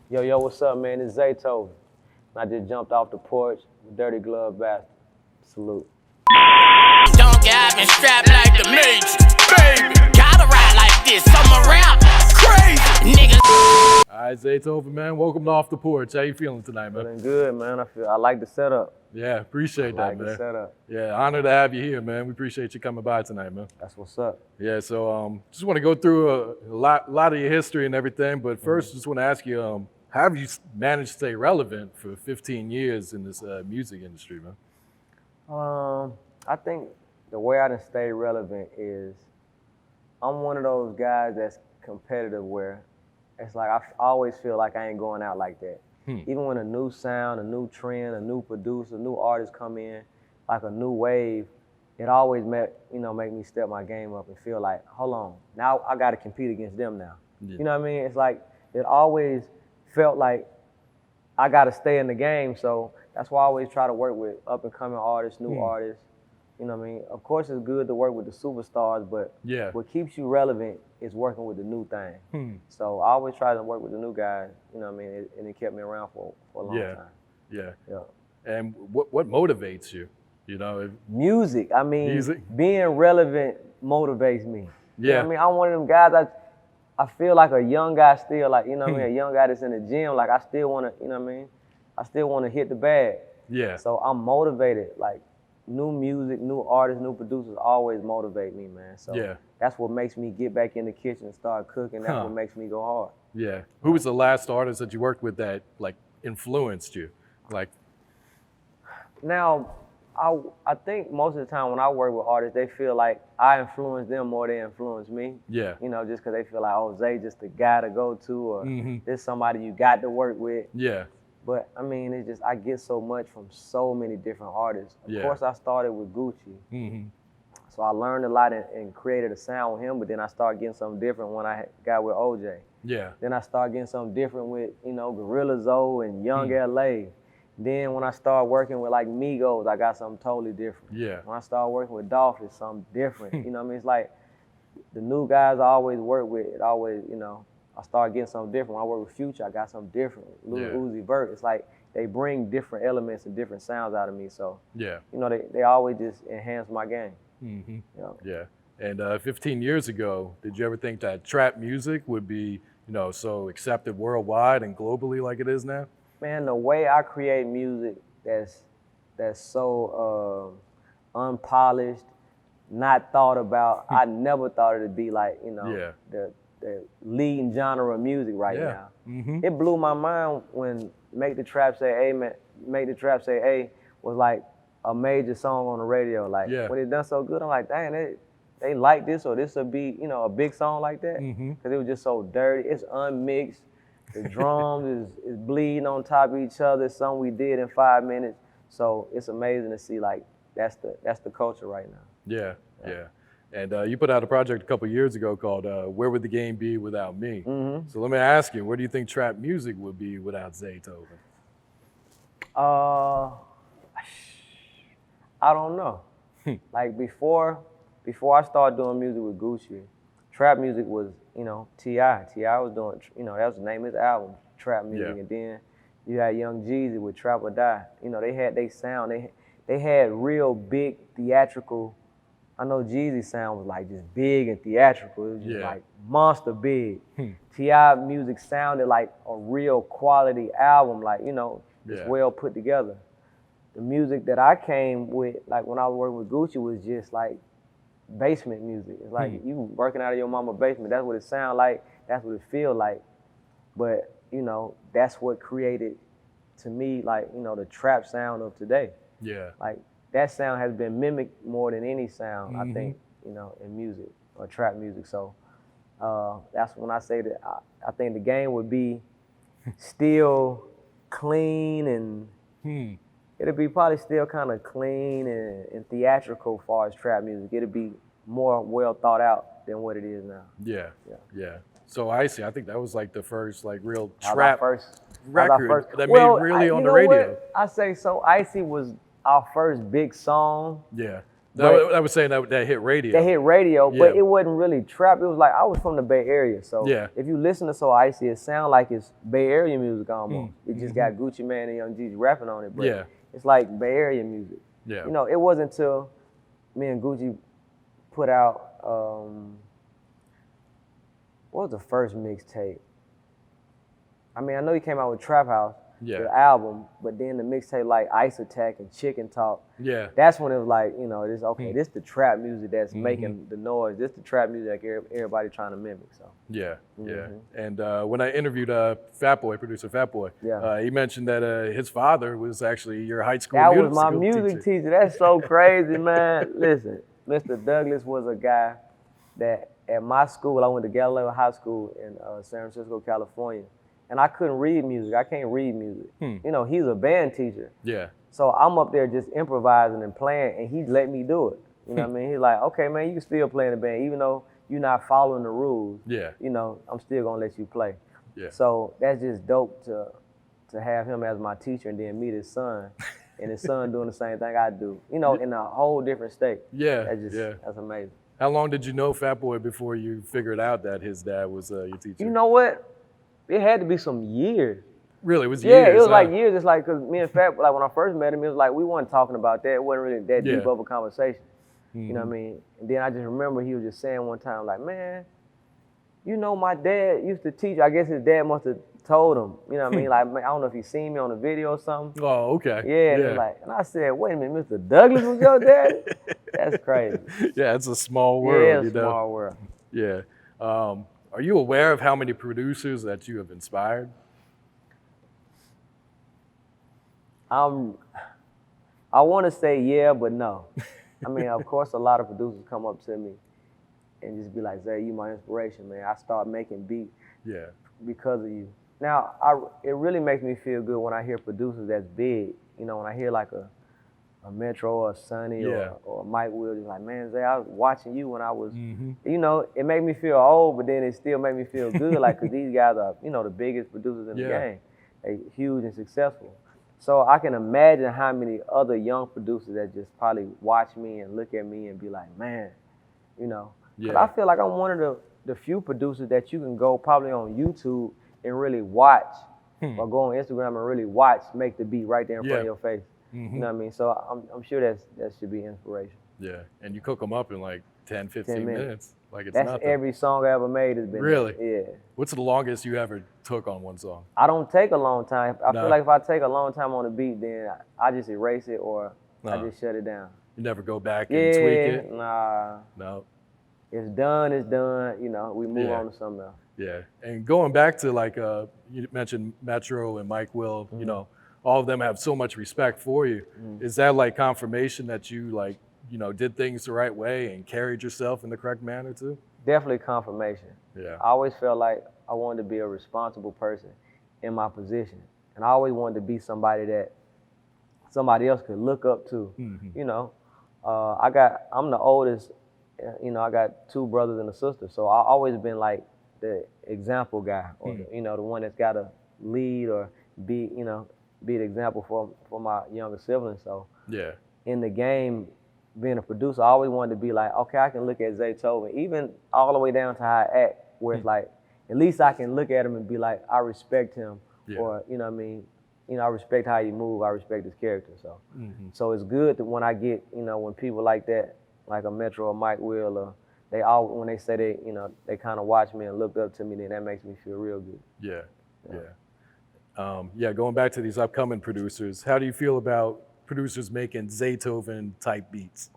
Yo, what's up, man? It's Zaytoven. I just jumped off the porch, dirty glove bastard. Salute. Don't get me strapped like the Matrix, baby. Gotta ride like this, I'm a rap crazy, nigga. All right, Zaytoven, man. Welcome to Off the Porch. How you feeling tonight, man? Feeling good, man. I like the setup. Yeah, appreciate that, Like man. the setup. Yeah, honored to have you here, man. We appreciate you coming by tonight, man. That's what's up. Yeah, so just want to go through a lot of your history and everything, but first, just want to ask you, how have you managed to stay relevant for 15 years in this music industry, man? I think the way I done stay relevant is I'm one of those guys that's competitive where it's like I always feel like I ain't going out like that. Even when a new sound, a new trend, a new producer, a new artist come in, like a new wave, it always make me step my game up and feel like, hold on, now I got to compete against them now. Yeah. You know what I mean? It's like it always felt like I got to stay in the game. So that's why I always try to work with up and coming artists, new artists. You know what I mean? Of course, it's good to work with the superstars, but Yeah. what keeps you relevant is working with the new thing. So I always try to work with the new guys. You know what I mean? And it kept me around for a long time. Yeah. Yeah. And what motivates you? You know, Music. I mean, Music? being relevant motivates me. You know Yeah. what I mean? I'm one of them guys. I feel like a young guy still, like, you know what I mean? A young guy that's in the gym. Like, I still want to, you know what I mean? I still want to hit the bag. Yeah. So I'm motivated. Like, new music, new artists, new producers always motivate me, man. So Yeah. that's what makes me get back in the kitchen and start cooking. That's what makes me go hard. Yeah. Who was the last artist that you worked with that like influenced you? Like, Now, I think most of the time when I work with artists, they feel like I influence them more than they influence me. yeah. You know, just because they feel like, oh, Zay just the guy to go to, or this somebody you got to work with. Yeah. But I mean, it's just I get so much from so many different artists. Of course, I started with Gucci, so I learned a lot and created a sound with him. But then I started getting something different when I got with OJ. Yeah. Then I started getting something different with Gorilla Zoe and Young LA. Then when I started working with like Migos, I got something totally different. Yeah. When I started working with Dolph, it's something different. You know what I mean? It's like the new guys I always work with, it always, I started getting something different. When I work with Future, I got something different. Lil Uzi Vert, it's like they bring different elements and different sounds out of me. So, Yeah. they always just enhance my game. Yeah. And 15 years ago, did you ever think that trap music would be, so accepted worldwide and globally like it is now? Man, the way I create music that's so unpolished, not thought about, I never thought it'd be like, the leading genre of music right now. It blew my mind when Make the Trap Say Hey, man, Make the Trap Say Hey was like a major song on the radio. Like when it done so good, I'm like, dang, they like this, or this would be, a big song like that. Cause it was just so dirty. It's unmixed. The drums is bleeding on top of each other. It's something we did in 5 minutes. So it's amazing to see like that's the culture right now. Yeah. And you put out a project a couple years ago called Where Would the Game Be Without Me? So let me ask you, where do you think trap music would be without Zaytoven? I don't know. Like before I started doing music with Gucci, trap music was, T.I. T.I. was doing, that was the name of his album, trap music. And then you had Young Jeezy with Trap or Die. They had their sound. They had real big theatrical. I know Jeezy's sound was like just big and theatrical. It was just like monster big. T.I. music sounded like a real quality album, like, just well put together. The music that I came with, like when I was working with Gucci, was just like basement music. It's like you working out of your mama's basement. That's what it sound like. That's what it feel like. But, that's what created, to me, like, the trap sound of today. Yeah. Like, that sound has been mimicked more than any sound, I think, in music or trap music. So that's when I say that I think the game would be still clean and it'll be probably still kind of clean and theatrical as far as trap music. It'll be more well thought out than what it is now. Yeah. So Icy, I think that was like the first like real trap record that made really on the radio. I say so. Icy was our first big song. Yeah. I was saying that hit radio. That hit radio, Yeah. but it wasn't really trap. It was like I was from the Bay Area, so Yeah. if you listen to So Icy, it sounds like it's Bay Area music almost. It just got Gucci Mane and Young Jeezy rapping on it, but Yeah. it's like Bay Area music. Yeah. You know, it wasn't until me and Gucci put out what was the first mixtape? I mean, I know he came out with Trap House, the album, but then the mixtape like Ice Attack and Chicken Talk. Yeah. That's when it was like, you know, this okay, this the trap music that's making the noise. This the trap music like everybody trying to mimic. So Yeah, yeah. And when I interviewed producer Fat Boy, he mentioned that his father was actually your high school that music was my music teacher. That's so crazy, man. Listen, Mr. Douglas was a guy that at my school, I went to Galileo High School in San Francisco, California, and I couldn't read music. I can't read music. You know, he's a band teacher. Yeah. So I'm up there just improvising and playing, and he let me do it. You know what I mean? He's like, okay, man, you can still play in the band, even though you're not following the rules. Yeah. You know, I'm still gonna let you play. Yeah. So that's just dope to have him as my teacher and then meet his son, and his son doing the same thing I do. You know, in a whole different state. Yeah. That's amazing. How long did you know Fat Boy before you figured out that his dad was your teacher? You know what? It had to be some years. Really, it was Yeah, years. it was like years. It's like, cause me and Fat, like when I first met him, it was like we weren't talking about that. It wasn't really that deep of a conversation. You know what I mean? And then I just remember he was just saying one time, like, man, you know, my dad used to teach. I guess his dad must have told him. You know what I mean? Like, I don't know if he seen me on a video or something. Oh, okay. Yeah. And I said, wait a minute, Mr. Douglas was your dad? That's crazy. Yeah, it's a small world. Yeah, it's you a know? small world. Yeah. Are you aware of how many producers that you have inspired? I want to say yeah, but no. I mean, of course, a lot of producers come up to me and just be like, Zay, you my inspiration, man. I start making beats because of you. Now, it really makes me feel good when I hear producers that's big. You know, when I hear like a Metro or a Sonny or a Mike Will, just like, man, Zay, I was watching you when I was, you know, it made me feel old, but then it still made me feel good, like, because these guys are, you know, the biggest producers in the game. They huge and successful. So I can imagine how many other young producers that just probably watch me and look at me and be like, man, you know. But I feel like I'm one of the few producers that you can go probably on YouTube and really watch, or go on Instagram and really watch, make the beat right there in front of your face. You know what I mean? So I'm sure that should be inspiration. Yeah, and you cook them up in like 10, 15 minutes. Like it's That's nothing. every song I ever made has been. Really? Yeah. What's the longest you ever took on one song? I don't take a long time. I feel like if I take a long time on a beat, then I just erase it or I just shut it down. You never go back and tweak it? Nah. No. It's done, you know, we move on to something else. Yeah, and going back to like, you mentioned Metro and Mike Will, you know, all of them have so much respect for you. Is that like confirmation that you like, you know, did things the right way and carried yourself in the correct manner too? Definitely confirmation. Yeah. I always felt like I wanted to be a responsible person in my position. And I always wanted to be somebody that somebody else could look up to. You know, I'm the oldest, you know, I got 2 brothers and a sister. So I always been like the example guy, or you know, the one that's got to lead or be, you know, be the example for my younger siblings. So in the game, being a producer, I always wanted to be like, okay, I can look at Zaytoven, even all the way down to how I act, where it's like, at least I can look at him and be like, I respect him, or, you know what I mean, you know, I respect how he move, I respect his character. So so it's good that when I get, you know, when people like that, like a Metro or Mike Will, or when they say they, you know, they kind of watch me and look up to me, then that makes me feel real good. Yeah, going back to these upcoming producers, how do you feel about producers making Zaytoven type beats?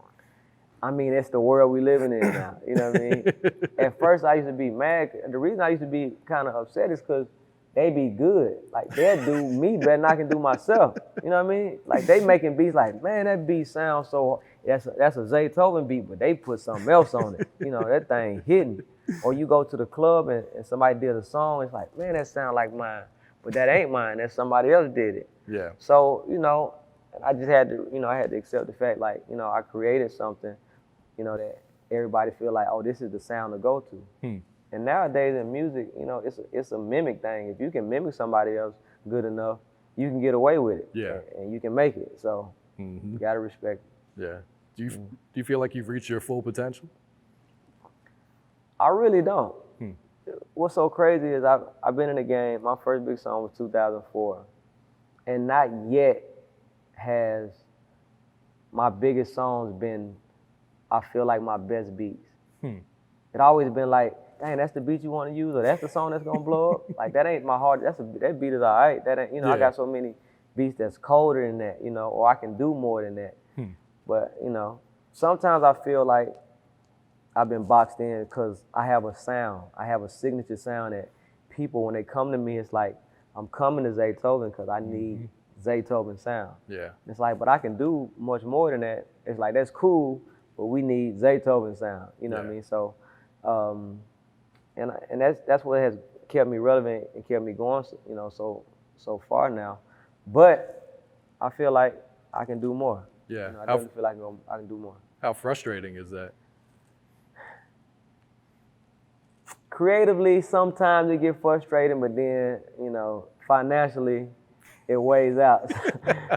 I mean, it's the world we living in now, you know what I mean? At first I used to be mad. The reason I used to be kind of upset is because they be good. Like, they'll do me better than I can do myself. You know what I mean? Like, they making beats like, man, that beat sounds so, that's a Zaytoven beat, but they put something else on it. You know, that thing hitting. Or you go to the club and somebody did a song, it's like, man, that sound like mine. But that ain't mine, that somebody else did it. Yeah. So, you know, I just had to, you know, I had to accept the fact, like, you know, I created something, you know, that everybody feel like, oh, this is the sound to go to. And nowadays in music, you know, it's a mimic thing. If you can mimic somebody else good enough, you can get away with it. Yeah. And you can make it. So you gotta respect it. Yeah. Do you feel like you've reached your full potential? I really don't. What's so crazy is I've been in the game. My first big song was 2004, and not yet has my biggest songs been, I feel like, my best beats. It always been like, dang, that's the beat you want to use, or that's the song that's gonna blow up. Like that ain't my heart. That beat is all right. That ain't, I got so many beats that's colder than that, or I can do more than that. But sometimes I feel like I've been boxed in because I have a sound. I have a signature sound that people, when they come to me, it's like, I'm coming to Zaytoven because I need Zaytoven sound. Yeah. It's like, but I can do much more than that. It's like, that's cool, but we need Zaytoven sound. You know what I mean? So, and that's what has kept me relevant and kept me going, so far now. But I feel like I can do more. Yeah. I definitely feel like I can do more. How frustrating is that? Creatively, sometimes it get frustrating, but then, financially, it weighs out.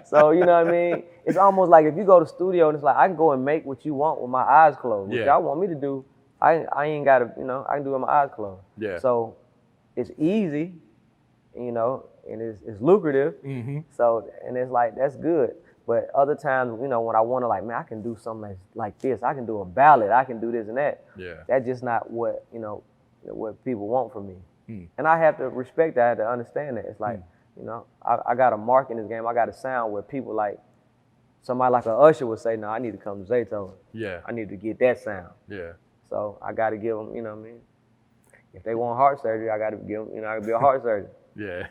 So, you know what I mean? It's almost like if you go to the studio and it's like, I can go and make what you want with my eyes closed. What y'all want me to do, I ain't got to, I can do it with my eyes closed. Yeah. So it's easy, and it's lucrative. So, and it's like, that's good. But other times, when I want to, like, man, I can do something like this. I can do a ballad. I can do this and that. Yeah. That's just not what, what people want from me. And I have to respect that. I have to understand that. It's like, I got a mark in this game. I got a sound where people like, somebody like a Usher would say, no, I need to come to Zaytoven. Yeah. I need to get that sound. Yeah. So I got to give them, what I mean? If they want heart surgery, I got to give them, I got to be a heart surgeon. Yeah.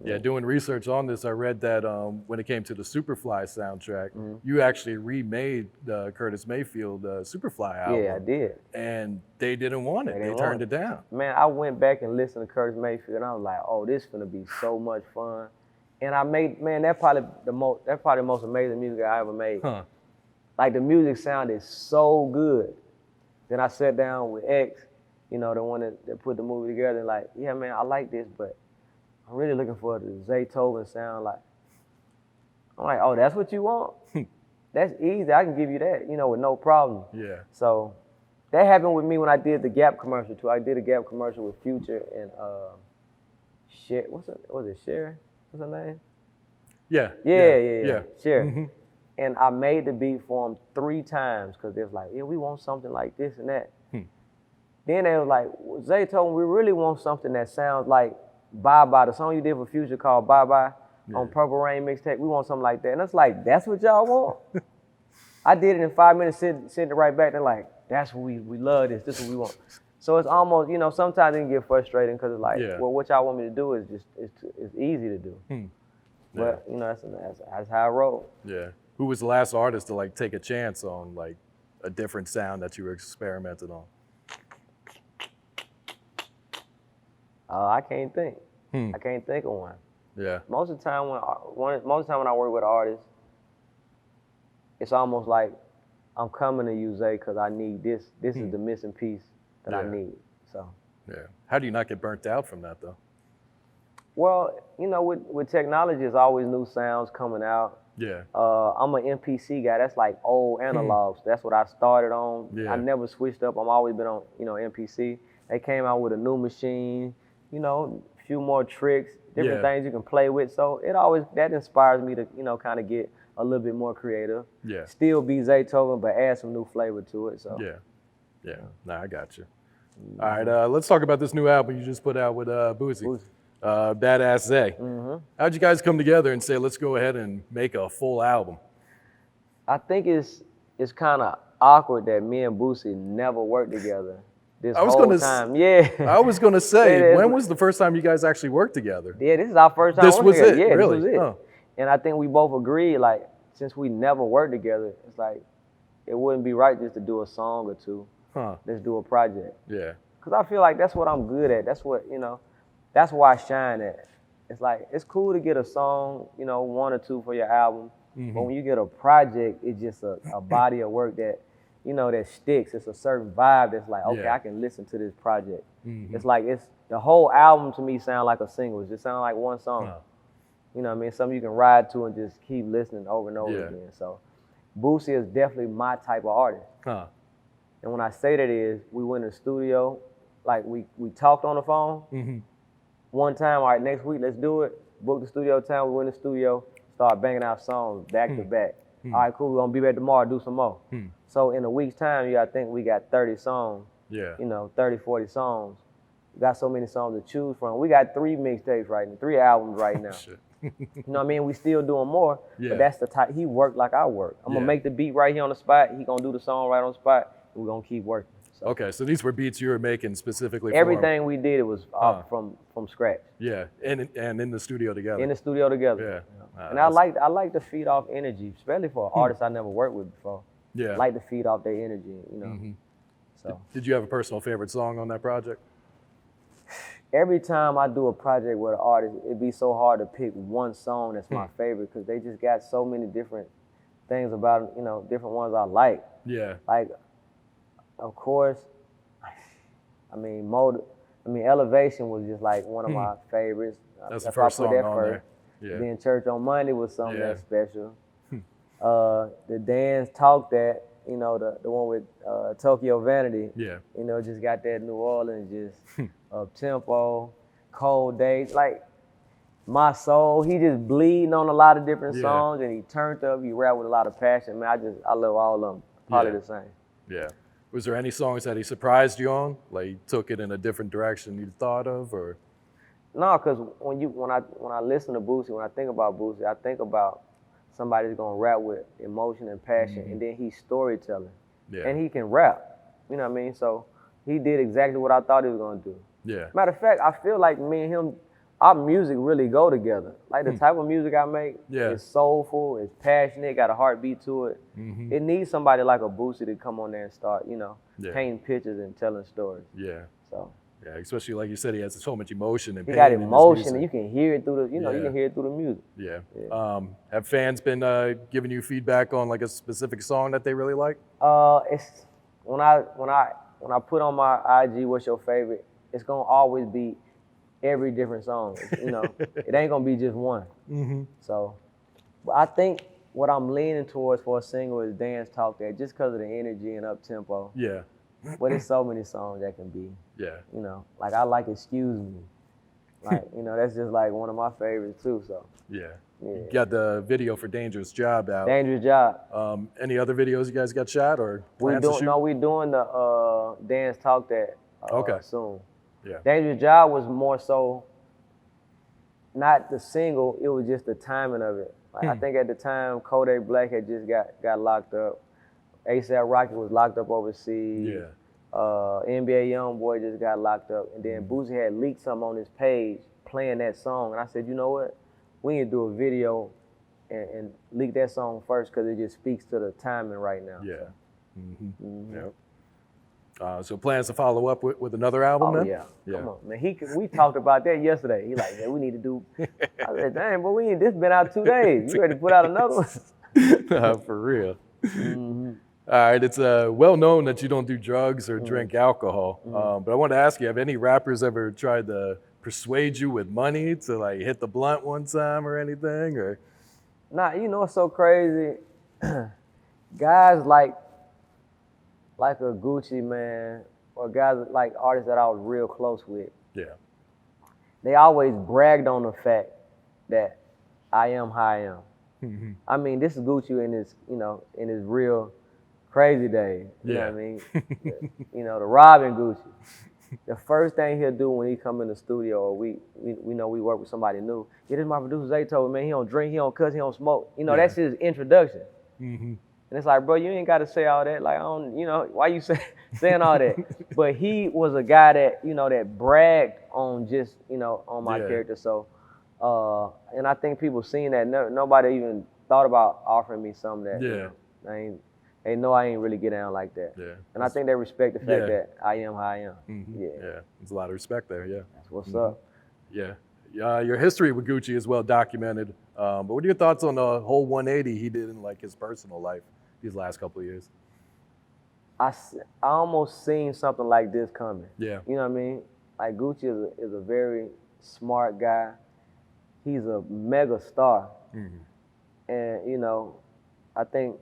Yeah, doing research on this, I read that when it came to the Superfly soundtrack, you actually remade the Curtis Mayfield Superfly album. Yeah, I did. And they didn't want it. They turned it down. Man, I went back and listened to Curtis Mayfield, and I was like, oh, this is gonna be so much fun. And I made, man, that's probably the most amazing music I ever made. Huh. Like, the music sounded so good. Then I sat down with X, the one that put the movie together, and like, yeah, man, I like this, but I'm really looking for the Zaytoven sound. Like, I'm like, oh, that's what you want? That's easy. I can give you that, with no problem. Yeah. So that happened with me when I did the Gap commercial too. I did a Gap commercial with Future and Cher. Was it Cher? What's her name? Yeah. Yeah. Cher. And I made the beat for them 3 times because they was like, yeah, we want something like this and that. Then they was like, well, Zaytoven, we really want something that sounds like Bye Bye, the song you did for Future called Bye Bye on Purple Rain mixtape. We want something like that. And it's like, that's what y'all want? I did it in 5 minutes, sent it right back. They're like, that's what we love this. This is what we want. So it's almost, sometimes it can get frustrating because it's like, well, what y'all want me to do is just, it's easy to do. But, that's how I roll. Yeah. Who was the last artist to like take a chance on like a different sound that you were experimenting on? I can't think. I can't think of one. Yeah. Most of the time when I work with artists, it's almost like I'm coming to you, Zay, because I need this. This is the missing piece that I need. So. Yeah. How do you not get burnt out from that though? Well, with technology, there's always new sounds coming out. Yeah. I'm an MPC guy. That's like old analogs. That's what I started on. Yeah. I never switched up. I've always been on, MPC. They came out with a new machine. A few more tricks, different things you can play with. So that inspires me to, kind of get a little bit more creative. Yeah. Still be Zaytoven, but add some new flavor to it. So. Yeah. Nah, I got you. All right, let's talk about this new album you just put out with Boosie. Azz Zay. How'd you guys come together and say, let's go ahead and make a full album? I think it's kind of awkward that me and Boosie never worked together. I was gonna say, when was the first time you guys actually worked together? Yeah, this is our first time. This was it. Yeah, really? This was it. Oh. And I think we both agreed, like, since we never worked together, it's like it wouldn't be right just to do a song or two. Let's do a project. Yeah. Cause I feel like that's what I'm good at. That's what that's where I shine at. It's like it's cool to get a song, 1 or 2 for your album, but when you get a project, it's just a body of work that. That sticks. It's a certain vibe that's like, okay, I can listen to this project. It's like the whole album to me sound like a single. It just sound like one song. You know what I mean? Something you can ride to and just keep listening over and over again. So Boosie is definitely my type of artist. Huh. And when I say that is, we went in the studio, like we talked on the phone. One time, all right, next week, let's do it. Book the studio time, we went in the studio, start banging out songs back to back. All right, cool, we're gonna be back tomorrow, do some more. So in a week's time, you gotta think we got 30 songs. Yeah. 30, 40 songs. We got so many songs to choose from. We got 3 mixtapes right now, 3 albums right now. Shit. You know what I mean? We still doing more, Yeah. but that's the type, he worked like I work. I'm gonna make the beat right here on the spot, he gonna do the song right on the spot, and we're gonna keep working. So Okay, so these were beats you were making specifically for everything we did, it was from scratch. Yeah, and in the studio together. In the studio together. Yeah. And I like to feed off energy, especially for artists I never worked with before. Yeah. I like to feed off their energy, So Did you have a personal favorite song on that project? every time I do a project with an artist, it'd be so hard to pick one song that's my favorite because they just got so many different things about them, different ones I like. Yeah. Like, of course, Elevation was just like one of my favorites. That's the If I first put song that on first. there. Yeah. Then Church on Monday was something Yeah. that's special. The Dance Talk That, the one with Tokyo Vanity. Yeah. Just got that New Orleans, just up tempo, cold days. Like My Soul, he just bleeding on a lot of different songs, and he turned up. He rap with a lot of passion. Man, I love all of them. Probably the same. Yeah. Was there any songs that he surprised you on? Like he took it in a different direction you thought of, or? No, because when I listen to Boosie, when I think about Boosie, I think about somebody that's gonna rap with emotion and passion, and then he's storytelling, and he can rap. You know what I mean? So he did exactly what I thought he was gonna do. Yeah. Matter of fact, I feel like me and him, our music really go together. Like the type of music I make is soulful, it's passionate, got a heartbeat to it. It needs somebody like a Boosie to come on there and start, painting pictures and telling stories. Yeah. So. Yeah, especially like you said, he has so much emotion and he pain got in his emotion, and music. you can hear it through the, you can hear it through the music. Yeah. Have fans been giving you feedback on like a specific song that they really like? It's when I put on my IG, what's your favorite? It's gonna always be every different song. It ain't gonna be just one. So, but I think what I'm leaning towards for a single is Dance Talk That, just because of the energy and up tempo. Yeah. But there's so many songs that can be. Yeah. Like I like Excuse Me. Like, that's just like one of my favorites too. So. Yeah. You got the video for Dangerous Job out. Dangerous Job. Any other videos you guys got shot or we plans to shoot? No, we doing the Dance Talk That soon. Yeah. Dangerous Job was more so not the single, it was just the timing of it. Like I think at the time Kodak Black had just got locked up. ASAP Rocky was locked up overseas. Yeah. NBA YoungBoy just got locked up. And then Boosie had leaked something on his page playing that song. And I said, you know what? We need to do a video and leak that song first because it just speaks to the timing right now. Yeah. Yep. So plans to follow up with another album then? Yeah. Come on, man. We talked about that yesterday. He like, man, we need to do. I said, dang, but this been out 2 days. You ready to put out another one? For real. All right, it's well known that you don't do drugs or drink alcohol, but I wanted to ask you, have any rappers ever tried to persuade you with money to like hit the blunt one time or anything? Or nah, what's so crazy? Guys like a Gucci, man, or guys like artists that I was real close with. Yeah. They always bragged on the fact that I am how I am. I mean, this is Gucci in his real crazy days. You know what I mean? The Robin Gucci. The first thing he'll do when he come in the studio, or we work with somebody new. Yeah, this is my producer Zaytoven, man. He don't drink, he don't cuss, he don't smoke. That's his introduction. And it's like, bro, you ain't got to say all that. Like, I don't, why you saying all that? But he was a guy that, that bragged on just, on my character. So, and I think people seeing that, nobody even thought about offering me something that, they know I ain't really get down like that. Yeah. And I think they respect the fact that I am how I am. Yeah. There's a lot of respect there, That's what's up. Yeah. Your history with Gucci is well documented. But what are your thoughts on the whole 180 he did in like his personal life these last couple of years? I almost seen something like this coming. Yeah. You know what I mean? Like Gucci is a very smart guy. He's a mega star. And, I think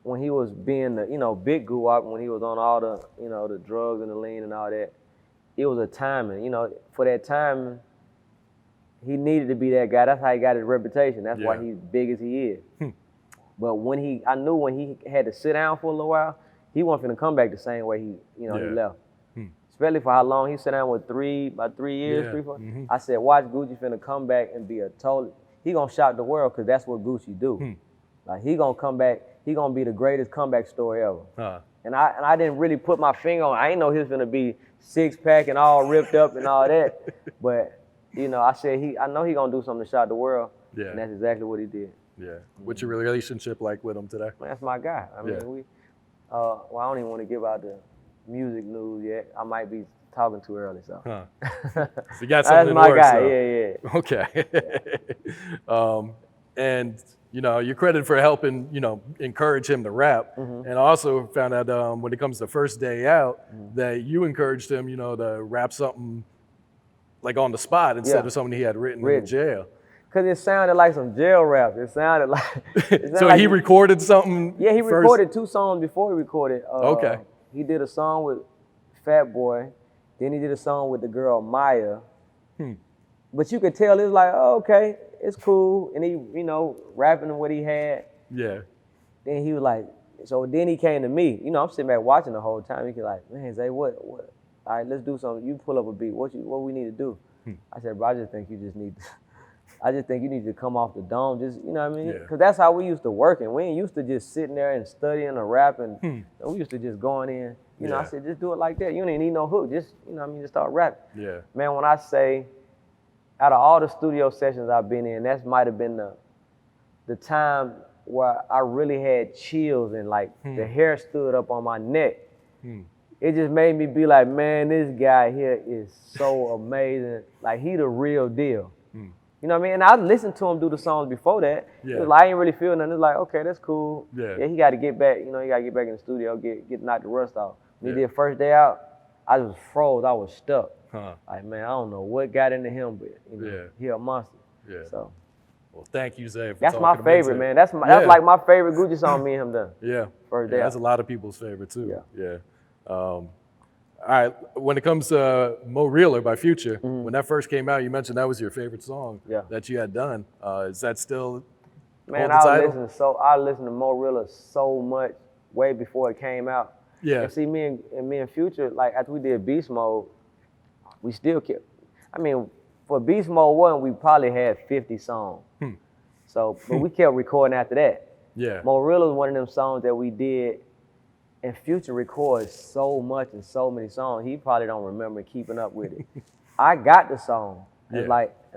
when he was being the, big guwap, when he was on all the, the drugs and the lean and all that, it was a timing. For that time, he needed to be that guy. That's how he got his reputation. That's why he's big as he is. But I knew when he had to sit down for a little while, he wasn't gonna come back the same way he left. Especially for how long he sat down with about 3 years, 3, 4. I said, watch Gucci finna come back and be he gonna shock the world because that's what Gucci do. Like he gonna come back, he gonna be the greatest comeback story ever. And I didn't really put my finger on. I didn't know he was gonna be 6-pack and all ripped up and all that. But I said I know he gonna do something to shock the world. And that's exactly what he did. Yeah. What's your relationship like with him today? Man, that's my guy. I mean, well, I don't even want to give out the music news yet. I might be talking too early, so. So you got something in the works, guy. So. Okay. And you're credited for helping encourage him to rap, and I also found out when it comes to First Day Out that you encouraged him to rap something like on the spot instead of something he had written in jail. Cause it sounded like some jail rap. It sounded like. So he recorded something. Yeah, he first? recorded 2 songs before he recorded. Okay. He did a song with Fat Boy, then he did a song with the girl Maya. But you could tell it was like, oh, okay, it's cool, and he, rapping what he had. Yeah. Then he was like, so then he came to me. I'm sitting back watching the whole time. He was like, man, Zay, what? All right, let's do something. You pull up a beat. What we need to do? I said, bro, I just think you need to come off the dome, just, you know what I mean? Because that's how we used to work, and we ain't used to just sitting there and studying or rapping. We used to just going in, I said, just do it like that. You don't even need no hook, just, just start rapping. Yeah. Man, when I say, out of all the studio sessions I've been in, that might have been the time where I really had chills and like the hair stood up on my neck. It just made me be like, man, this guy here is so amazing. Like, he the real deal. You know what I mean? And I listened to him do the songs before that. Yeah. It was like, I ain't really feel nothing. It's like, okay, that's cool. Yeah, he got to get back. He got to get back in the studio, get knock the rust off. When he did First Day Out, I just froze. I was stuck. Like, man, I don't know what got into him, but he a monster. Yeah. So. Well, thank you, Zay. That's my favorite, man. That's like my favorite Gucci song. Me and him done. Yeah. First Day Out. That's a lot of people's favorite too. Yeah. All right, when it comes to Mo Realer by Future, when that first came out, you mentioned that was your favorite song that you had done. Is that still I listened to Mo Realer so much way before it came out. Yeah. And see, me and Future, like after we did Beast Mode, we still kept. I mean, for Beast Mode 1, we probably had 50 songs. So, but we kept recording after that. Yeah. Mo Realer was one of them songs that we did. And Future records so much and so many songs, he probably don't remember keeping up with it. I got the song, and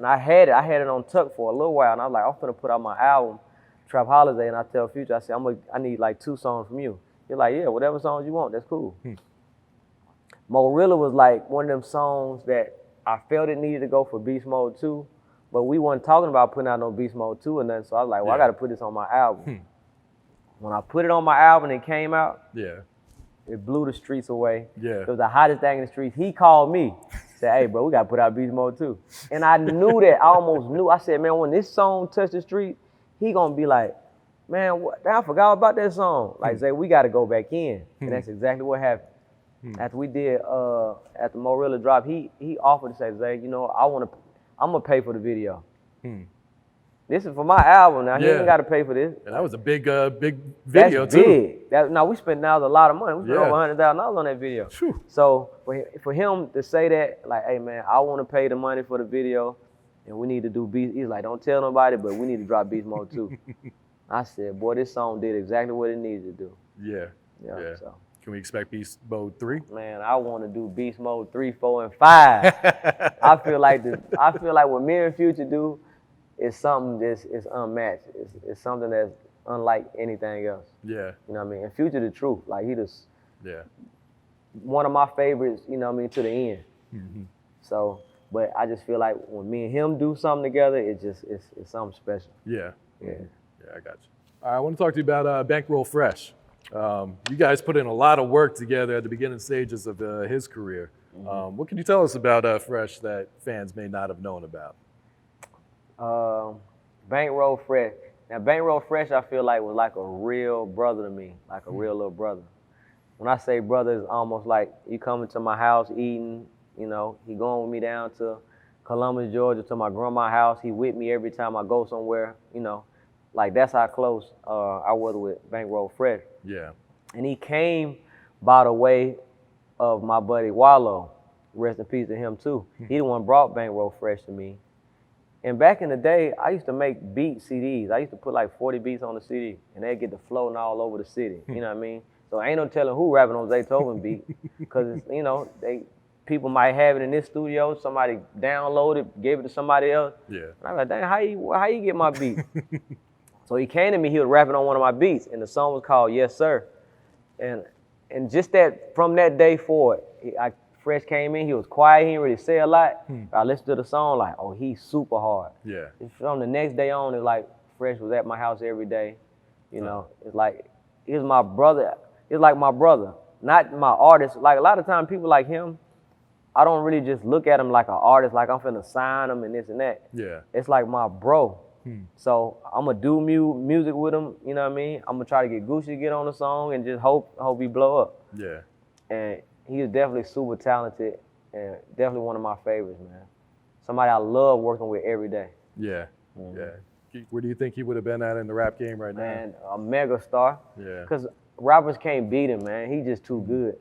I had it on tuck for a little while, and I was like, I'm gonna put out my album, Trap Holiday, and I tell Future, I said, I need like 2 songs from you. You're like, yeah, whatever songs you want, that's cool. Mo Realer was like one of them songs that I felt it needed to go for Beast Mode 2, but we weren't talking about putting out no Beast Mode 2 or nothing, so I was like, well, I gotta put this on my album. When I put it on my album and it came out, it blew the streets away. Yeah. It was the hottest thing in the streets. He called me, said, hey, bro, we got to put out Beast Mode 2. And I knew that. I almost knew. I said, man, when this song touched the street, he going to be like, man, I forgot about that song. Like, Zay, we got to go back in. And that's exactly what happened. After we did, after Mo Realer dropped, he offered to say, Zay, I'm going to pay for the video. This is for my album now. He ain't got to pay for this. And that was a big video That's big. We spent a lot of money. We spent over $100,000 on that video. Whew. So for him to say that, like, hey man, I want to pay the money for the video, and we need to do Beast. He's like, don't tell nobody, but we need to drop Beast Mode 2. I said, boy, this song did exactly what it needed to do. Yeah. So. Can we expect Beast Mode 3? Man, I want to do Beast Mode 3, 4, and 5. I feel like what me and Future do. It's something that's unmatched. It's something that's unlike anything else. Yeah. You know what I mean? And Future the truth. Like, he just one of my favorites, you know what I mean, to the end. So, but I just feel like when me and him do something together, it's something special. Yeah, I got you. All right, I want to talk to you about Bankroll Fresh. You guys put in a lot of work together at the beginning stages of his career. What can you tell us about Fresh that fans may not have known about? Bankroll Fresh. Now, Bankroll Fresh, I feel like was like a real brother to me, like a real little brother. When I say brother, it's almost like you coming to my house eating, you know, he going with me down to Columbus, Georgia, to my grandma's house. He with me every time I go somewhere, you know. Like, that's how close I was with Bankroll Fresh. Yeah. And he came by the way of my buddy Wallow. Rest in peace to him, too. He the one brought Bankroll Fresh to me. And back in the day, I used to make beat CDs. I used to put like 40 beats on the CD, and they'd get the floating all over the city. You know what I mean? So ain't no telling who rapping on Zaytoven beat, because, you know, people might have it in this studio, somebody downloaded, gave it to somebody else. Yeah. And I'm like, dang, how you get my beat? So he came to me, he was rapping on one of my beats, and the song was called Yes Sir. And just that, from that day forward, Fresh came in, he was quiet, he didn't really say a lot. I listened to the song like, oh, he's super hard. Yeah. From the next day on, it's like Fresh was at my house every day. You know, it's like, he was my brother. It's like my brother, not my artist. Like, a lot of times people like him, I don't really just look at him like an artist, like I'm finna sign him and this and that. Yeah. It's like my bro. So I'm gonna do music with him, you know what I mean? I'm gonna try to get Gucci to get on the song and just hope he blow up. Yeah. And he is definitely super talented and definitely one of my favorites, man. Somebody I love working with every day. Yeah. Yeah. Where do you think he would have been at in the rap game right now? Man, a mega star. Yeah. Because rappers can't beat him, man. He just too good.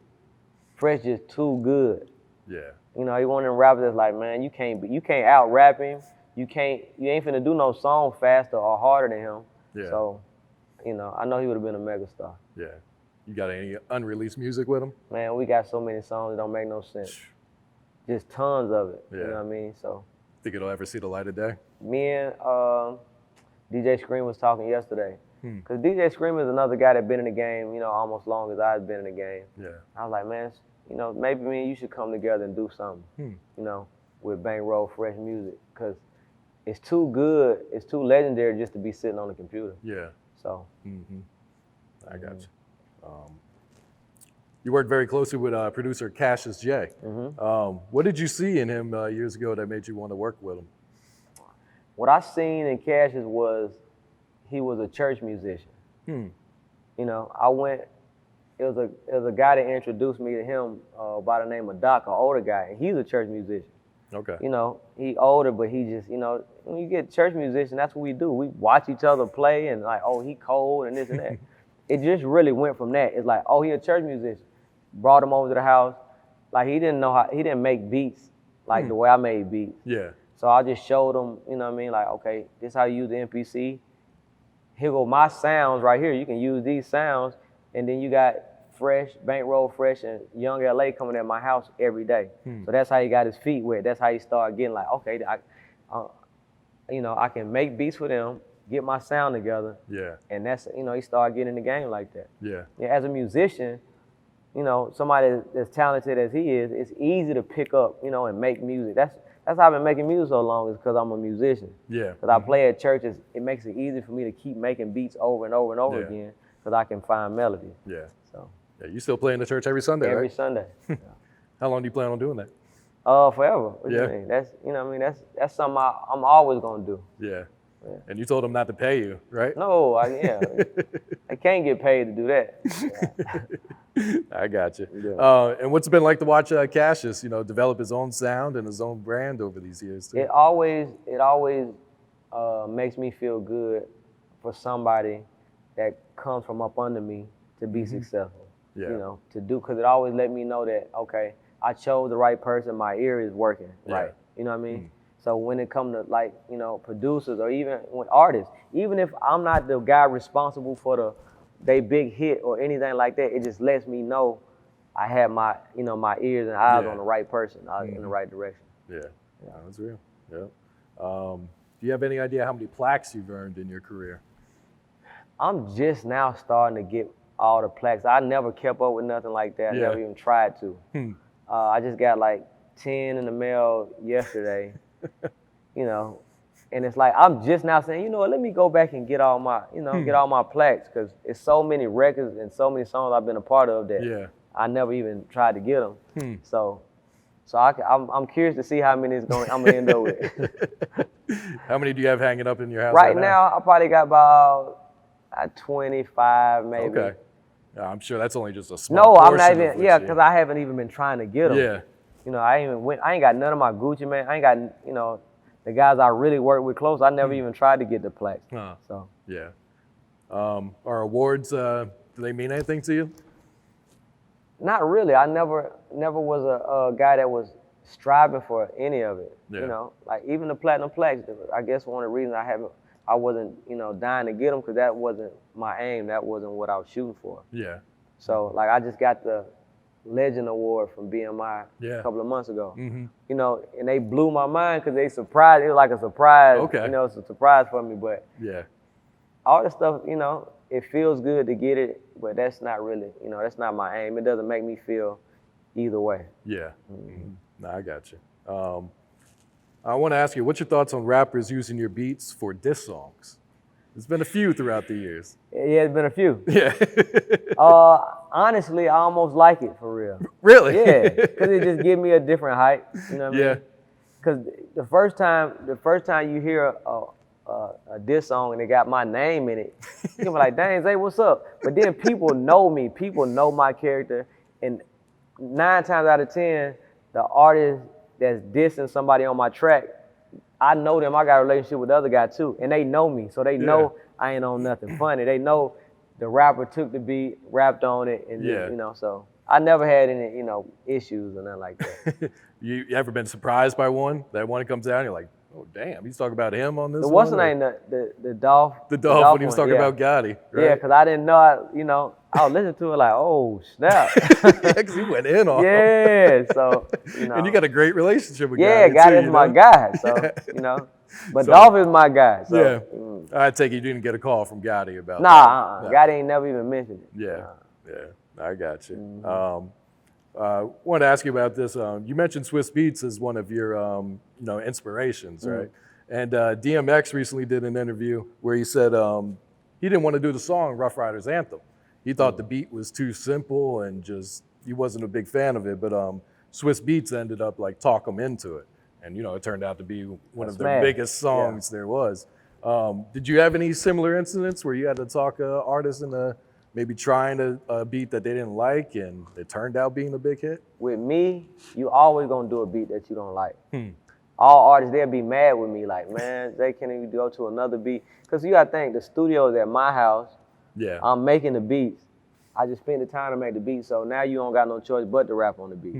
Fresh just too good. Yeah. You know, he one of them rappers that's like, man, you can't out rap him. You ain't finna do no song faster or harder than him. Yeah. So, you know, I know he would have been a mega star. Yeah. You got any unreleased music with him? Man, we got so many songs that don't make no sense. Just tons of it. Yeah. You know what I mean? So, Think it'll ever see the light of day? me and DJ Scream was talking yesterday. Because DJ Scream is another guy that been in the game, you know, almost long as I've been in the game. Yeah. I was like, man, you know, maybe me and you should come together and do something, you know, with Bankroll Fresh music. Because it's too good, it's too legendary just to be sitting on the computer. Yeah. So. I got you. You worked very closely with producer Cassius Jay. What did you see in him years ago that made you want to work with him? What I seen in Cassius was he was a church musician. You know, it was a guy that introduced me to him by the name of Doc, an older guy, and he's a church musician. Okay. You know, he older, but he just, you know, when you get church musician, that's what we do. We watch each other play and like, oh, he cold and this and that. It just really went from that. It's like, oh, he a church musician. Brought him over to the house. Like, he didn't make beats like the way I made beats. Yeah. So I just showed him, you know what I mean? Like, okay, this is how you use the MPC. Here go my sounds right here. You can use these sounds. And then you got Fresh, Bankroll Fresh, and Young LA coming at my house every day. So that's how he got his feet wet. That's how he started getting like, okay, you know, I can make beats for them, get my sound together. Yeah. And that's, you know, he started getting in the game like that. Yeah. As a musician, you know, somebody as talented as he is, it's easy to pick up, you know, and make music. That's how I've been making music so long, is because I'm a musician. Yeah. Because I play at churches, it makes it easy for me to keep making beats over and over and over again, because I can find melodies. Yeah. So. Yeah. You still play in the church every Sunday, Every right? Sunday. How long do you plan on doing that? Forever. What Yeah. you mean? That's, you know what I mean? That's something I'm always gonna do. Yeah. And you told him not to pay you, right? No, I can't get paid to do that. I got you. Yeah. And what's it been like to watch Cassius, you know, develop his own sound and his own brand over these years too? It always makes me feel good for somebody that comes from up under me to be successful. Yeah. You know, to do, because it always let me know that, okay, I chose the right person, my ear is working right. You know what I mean? So when it comes to, like, you know, producers or even when artists, even if I'm not the guy responsible for they big hit or anything like that, it just lets me know I have my, you know, my ears and eyes on the right person, in the right direction. Yeah, that's real. Yeah. Do you have any idea how many plaques you've earned in your career? I'm just now starting to get all the plaques. I never kept up with nothing like that. I never even tried to. I just got like 10 in the mail yesterday, you know, and it's like, I'm just now saying, you know what, let me go back and get all my, you know, get all my plaques, because it's so many records and so many songs I've been a part of that I never even tried to get them. So So I'm curious to see how many I'm gonna end up with. How many do you have hanging up in your house Right now, I probably got about 25 maybe. Okay. Yeah, I'm sure that's only just a small No, I'm portion not of even. what Yeah, you- because I haven't even been trying to get them. Yeah. You know, I ain't got none of my Gucci, man. I ain't got, you know, the guys I really work with close. I never even tried to get the plaques. Huh. So Yeah. Are awards, do they mean anything to you? not really. I never was a guy that was striving for any of it. Yeah. You know, like even the platinum plaques. I guess one of the reasons I wasn't, you know, dying to get them because that wasn't my aim. That wasn't what I was shooting for. Yeah. So like I just got the Legend Award from BMI Yeah. a couple of months ago. Mm-hmm. You know, and they blew my mind because they surprised. It was like a surprise. Okay. You know, it's a surprise for me. But Yeah. all the stuff, you know, it feels good to get it, but that's not really, you know, that's not my aim. It doesn't make me feel either way. Yeah. Mm-hmm. No, I got you. I want to ask you, what's your thoughts on rappers using your beats for diss songs? There's been a few throughout the years. Yeah, it's been a few. Yeah. Honestly, I almost like it for real. Really? Yeah, because it just gives me a different hype. You know what I Yeah. mean? Because the first time you hear a diss song and it got my name in it, you're like, dang, Zay, what's up? But then people know me. People know my character. And 9 times out of 10, the artist that's dissing somebody on my track, I know them. I got a relationship with the other guy too. And they know me. So they know I ain't on nothing funny. They know the rapper took the beat, rapped on it, and Yeah. you know, so I never had any, you know, issues or nothing like that. You ever been surprised by one? That one comes out and you're like, oh, damn, he's talking about him on this The one? what's the or- name? The Dolph. The Dolph when he was one, talking yeah. about Gotti, right? Yeah, because I didn't know, I was listening to it like, oh, snap. Yeah, 'cause he went in on him. Yeah, so, you know. And you got a great relationship with yeah, Gotti, God too, is you my know? guy, so, Yeah. you know. But So- Dolph is my guy, so. Yeah. I take it you didn't get a call from Gotti about that. Nah, No. Gotti ain't never even mentioned it. Yeah, Nah. yeah, I got you. Mm-hmm. Wanted to ask you about this. You mentioned Swiss Beats as one of your, inspirations, Mm-hmm. right? And DMX recently did an interview where he said he didn't want to do the song Rough Riders Anthem. He thought the beat was too simple and just he wasn't a big fan of it. But Swiss Beats ended up like talk him into it, and it turned out to be one of the smash. biggest songs there was. Did you have any similar incidents where you had to talk artists into maybe trying a beat that they didn't like and it turned out being a big hit? With me, you always gonna do a beat that you don't like. All artists, they'll be mad with me, like, man, they can't even go to another beat. Because you gotta think, the studio's at my house. Yeah. I'm making the beats. I just spend the time to make the beats, so now you don't got no choice but to rap on the beat.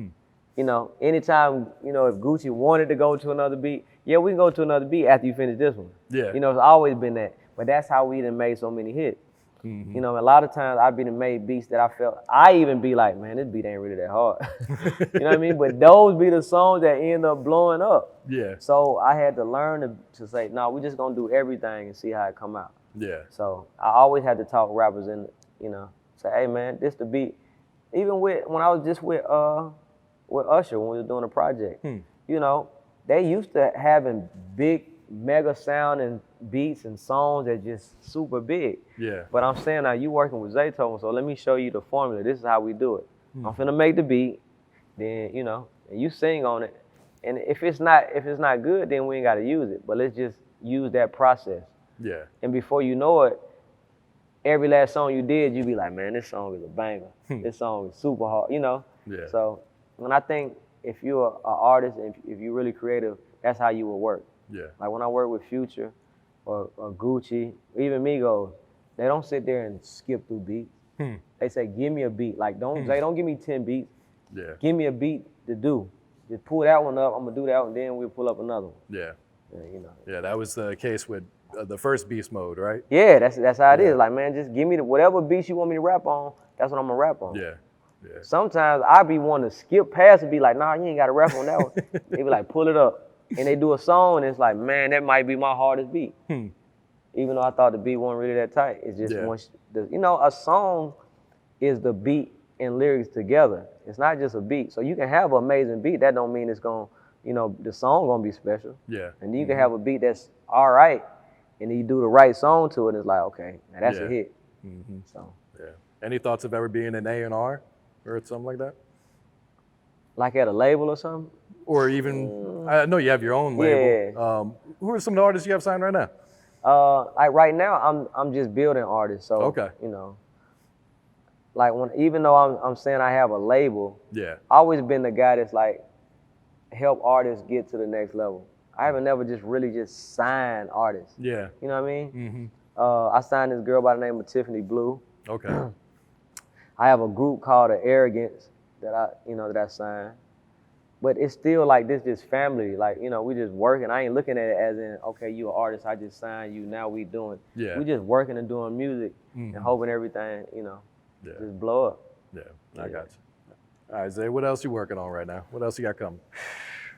Anytime, if Gucci wanted to go to another beat, yeah, we can go to another beat after you finish this one. Yeah. It's always been that. But that's how we done made so many hits. A lot of times I've been made beats that I even be like, man, this beat ain't really that hard. You know what I mean? But those be the songs that end up blowing up. Yeah. So I had to learn to say, no, we just gonna do everything and see how it come out. Yeah. So I always had to talk rappers and, say, hey man, this the beat. Even when I was just with Usher when we were doing a project, they used to having big mega sound and beats and songs that just super big. Yeah. But I'm saying now you working with Zaytoven, so let me show you the formula. This is how we do it. I'm finna make the beat, then and you sing on it. And if it's not good, then we ain't gotta use it. But let's just use that process. Yeah. And before you know it, every last song you did, you be like, man, this song is a banger. This song is super hard, Yeah. So when I think if you're an artist and if you're really creative, that's how you will work. Yeah. Like when I work with Future or Gucci, even Migos, they don't sit there and skip through beats. They say, give me a beat. Like, don't give me 10 beats. Yeah. Give me a beat to do. Just pull that one up, I'm gonna do that one, then we'll pull up another one. Yeah. Yeah, Yeah, that was the case with the first Beast Mode, right? Yeah, that's how it is. Like, man, just give me whatever beats you want me to rap on, that's what I'm gonna rap on. Yeah. Yeah. Sometimes I be wanting to skip past and be like, nah, you ain't gotta rap on that one. They be like, pull it up. And they do a song and it's like, man, that might be my hardest beat. Even though I thought the beat wasn't really that tight. It's just once, a song is the beat and lyrics together. It's not just a beat. So you can have an amazing beat. That don't mean it's gonna, the song gonna be special. Yeah. And then you can have a beat that's all right, and then you do the right song to it, and it's like, okay, now that's a hit. So. Yeah. Any thoughts of ever being an A&R or something like that? Like at a label or something? Or even, I know you have your own label. Who are some of the artists you have signed right now? Like right now, I'm just building artists. So, you know, like even though I'm saying I have a label, I always been the guy that's like, help artists get to the next level. I haven't never really just signed artists. Yeah. You know what I mean? I signed this girl by the name of Tiffany Blue. Okay. I have a group called The Arrogance that I signed. But it's still like this just family. Like, you know, we just working. I ain't looking at it as in, okay, you an artist, I just signed you, now we doing. Yeah. We just working and doing music and hoping everything, you know, just blow up. Yeah, I got you. All right, Zay, what else you working on right now? What else you got coming?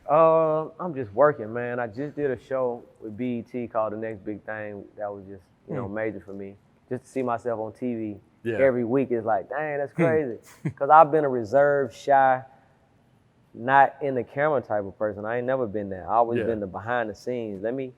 I'm just working, man. I just did a show with BET called The Next Big Thing that was just, you know, major for me. Just to see myself on TV every week is like, dang, that's crazy. Because I've been a reserved, shy, not in the camera type of person. I ain't never been there. I always been the behind the scenes. Let me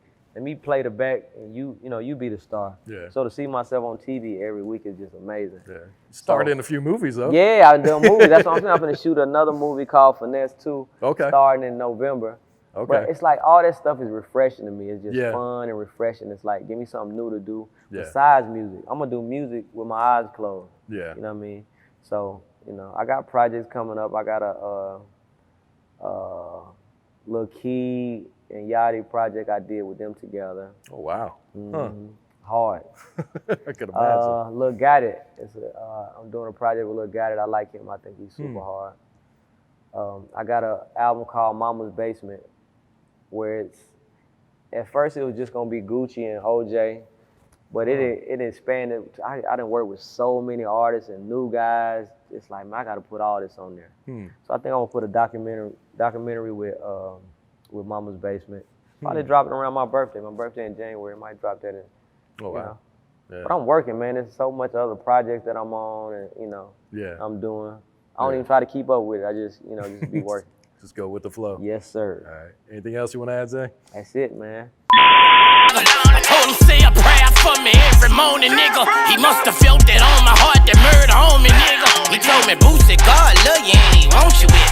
play the back and you be the star. Yeah. So to see myself on TV every week is just amazing. Yeah. Started in a few movies though. Yeah, I've done movies. That's what I'm saying. I'm gonna shoot another movie called Finesse 2. Starting in November. Okay. But it's like all that stuff is refreshing to me. It's just fun and refreshing. It's like give me something new to do besides music. I'm gonna do music with my eyes closed. Yeah. You know what I mean? So, you know, I got projects coming up. I got a Lil Keed and Yachty project I did with them together. Oh, wow. Hard. I could imagine. Lil Gotit. I'm doing a project with Lil Gotit. I like him. I think he's super hard. I got an album called Mama's Basement where at first it was just going to be Gucci and OJ, but it expanded. I done worked with so many artists and new guys. It's like, man, I got to put all this on there. So I think I'm going to put a documentary with Mama's Basement. Probably drop it around my birthday. My birthday in January. Might drop that in. Oh, wow. Yeah. But I'm working, man. There's so much other projects that I'm on and, you know, I'm doing. I don't even try to keep up with it. I just, you know, just be working. Just go with the flow. Yes, sir. All right. Anything else you want to add, Zay? That's it, man. I told him say a prayer for me every morning, nigga. He must have felt that on my heart.